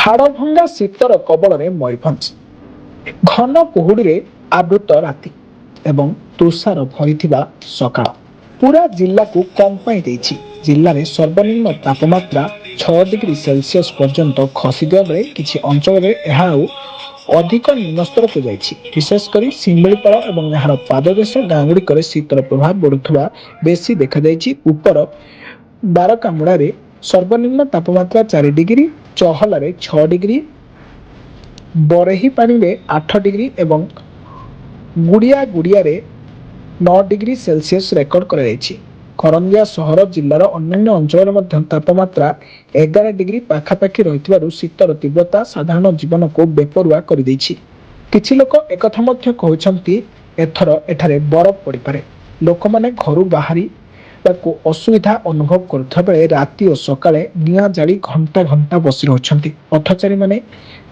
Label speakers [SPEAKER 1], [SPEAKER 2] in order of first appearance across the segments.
[SPEAKER 1] ହାଡ଼ଭଙ୍ଗା ଶୀତର କବଳରେ ମୟୂରଭଞ୍ଜ। ଘନ କୁହୁଡ଼ିରେ ଆବୃତ ରାତି ଏବଂ ତୁଷାର ଭରିଥିବା ସକାଳ ପୁରା ଜିଲ୍ଲାକୁ କମ୍ପାଇ ଦେଇଛି। ଜିଲ୍ଲାରେ ସର୍ବନିମ୍ନ ତାପମାତ୍ରା 6 ଡିଗ୍ରୀ ସେଲସିୟସ୍ ପର୍ଯ୍ୟନ୍ତ ଖସିଥିବା ବେଳେ କିଛି ଅଞ୍ଚଳରେ ଏହା ଆଉ ଅଧିକ ନିମ୍ନସ୍ତରକୁ ଯାଇଛି। ବିଶେଷ କରି ଶିମିଳିପାଳ ଏବଂ ଏହାର ପାଦଦେଶ ଗାଁଗୁଡ଼ିକରେ ଶୀତର ପ୍ରଭାବ ବଢ଼ୁଥିବା ବେଶୀ ଦେଖାଯାଇଛି। ଉପର ବାରକାମୁଡ଼ାରେ ସର୍ବନିମ୍ନ ତାପମାତ୍ରା 4 ଡିଗ୍ରୀ, ଚହଲାରେ 6 ଡିଗ୍ରୀ, ବରେହିପାଣିରେ 8 ଡିଗ୍ରୀ ଏବଂ ଗୁଡ଼ିଆରେ 9 ଡିଗ୍ରୀ ସେଲସିୟସ୍ ରେକର୍ଡ କରାଯାଇଛି। କରଞ୍ଜିଆ ସହର ଜିଲ୍ଲାର ଅନ୍ୟାନ୍ୟ ଅଞ୍ଚଳରେ ମଧ୍ୟ ତାପମାତ୍ରା 11 ଡିଗ୍ରୀ ପାଖାପାଖି ରହିଥିବାରୁ ଶୀତର ତୀବ୍ରତା ସାଧାରଣ ଜୀବନକୁ ବେପରୁଆ କରିଦେଇଛି। କିଛି ଲୋକ ଏକଥା ମଧ୍ୟ କହୁଛନ୍ତି ଏଥର ଏଠାରେ ବରଫ ପଡ଼ିପାରେ। ଲୋକମାନେ ଘରୁ ବାହାରିବାକୁ ଅସୁବିଧା ଅନୁଭବ କରୁଥିବା ବେଳେ ରାତି ଓ ସକାଳେ ନିଆଁ ଜାଳି ଘଣ୍ଟା ଘଣ୍ଟା ବସି ରହୁଛନ୍ତି। ପଥଚାରୀମାନେ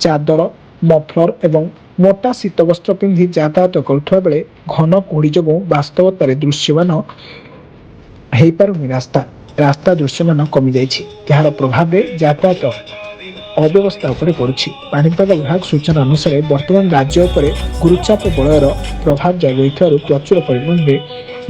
[SPEAKER 1] ଚାଦର, ମଫଲର ଏବଂ ମୋଟା ଶୀତବସ୍ତ୍ର ପିନ୍ଧି ଯାତାୟାତ କରୁଥିବା ବେଳେ ଘନ କୁହୁଡ଼ି ଯୋଗୁଁ ବାସ୍ତବତାରେ ଦୃଶ୍ୟମାନ ହୋଇପାରୁନି। ରାସ୍ତା ଦୃଶ୍ୟମାନ କମିଯାଇଛି। ଏହାର ପ୍ରଭାବରେ ଯାତାୟାତ ଅବ୍ୟବସ୍ଥା ଉପରେ ପଡ଼ୁଛି। ପାଣିପାଗ ବିଭାଗ ସୂଚନା ଅନୁସାରେ ବର୍ତ୍ତମାନ ରାଜ୍ୟ ଉପରେ ଗୁରୁଚାପ ବଳୟର ପ୍ରଭାବ ଜାରି ରହିଥିବାରୁ ପ୍ରଚୁର ପରିମାଣରେ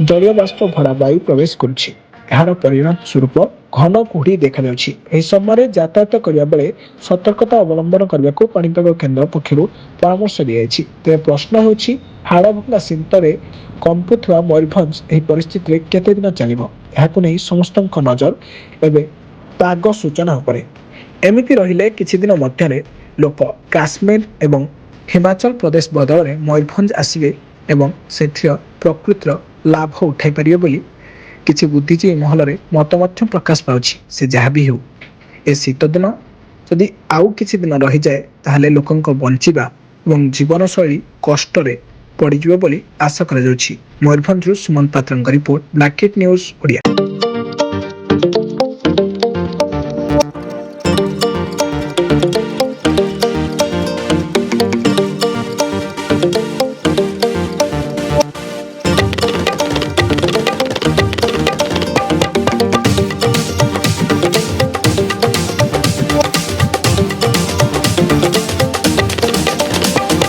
[SPEAKER 1] ଜଳୀୟ ବାଷ୍ପ ଭରା ବାୟୁ ପ୍ରବେଶ କରୁଛି। ଏହାର ପରିଣାମ ସ୍ୱରୂପ ଘନ କୁହୁଡ଼ି ଦେଖାଯାଉଛି। ଏହି ସମୟରେ ଯାତାୟାତ କରିବା ବେଳେ ସତର୍କତା ଅବଲମ୍ବନ କରିବାକୁ ପାଣିପାଗ କେନ୍ଦ୍ର ପକ୍ଷରୁ ପରାମର୍ଶ ଦିଆଯାଇଛି। ତେବେ ପ୍ରଶ୍ନ ହେଉଛି, ହାଡ଼ଭଙ୍ଗା ଶୀତରେ କମ୍ପୁଥିବା ମୟୂରଭଞ୍ଜ ଏହି ପରିସ୍ଥିତିରେ କେତେ ଦିନ ଚାଲିବ? ଏହାକୁ ନେଇ ସମସ୍ତଙ୍କ ନଜର ଏବେ ପାଗ ସୂଚନା ଉପରେ। ଏମିତି ରହିଲେ କିଛି ଦିନ ମଧ୍ୟରେ ଲୋକ କାଶ୍ମୀର ଏବଂ ହିମାଚଳ ପ୍ରଦେଶ ବଦଳରେ ମୟୂରଭଞ୍ଜ ଆସିବେ ଏବଂ ସେଥିର ପ୍ରକୃତିର ଲାଭ ଉଠାଇ ପାରିବେ ବୋଲି କିଛି ବୁଦ୍ଧିଜୀବୀ ମହଲରେ ମତ ମଧ୍ୟ ପ୍ରକାଶ ପାଉଛି। ସେ ଯାହା ବି ହେଉ, ଏ ଶୀତ ଦିନ ଯଦି ଆଉ କିଛି ଦିନ ରହିଯାଏ ତାହେଲେ ଲୋକଙ୍କ ବଞ୍ଚିବା ଏବଂ ଜୀବନଶୈଳୀ କଷ୍ଟରେ ପଡ଼ିଯିବ ବୋଲି ଆଶା କରାଯାଉଛି। ମୟୂରଭଞ୍ଜରୁ ସୁମନ୍ତ ପାତ୍ରଙ୍କ ରିପୋର୍ଟ, ବ୍ଲାକେଟ୍ ନ୍ୟୁଜ୍ ଓଡ଼ିଆ।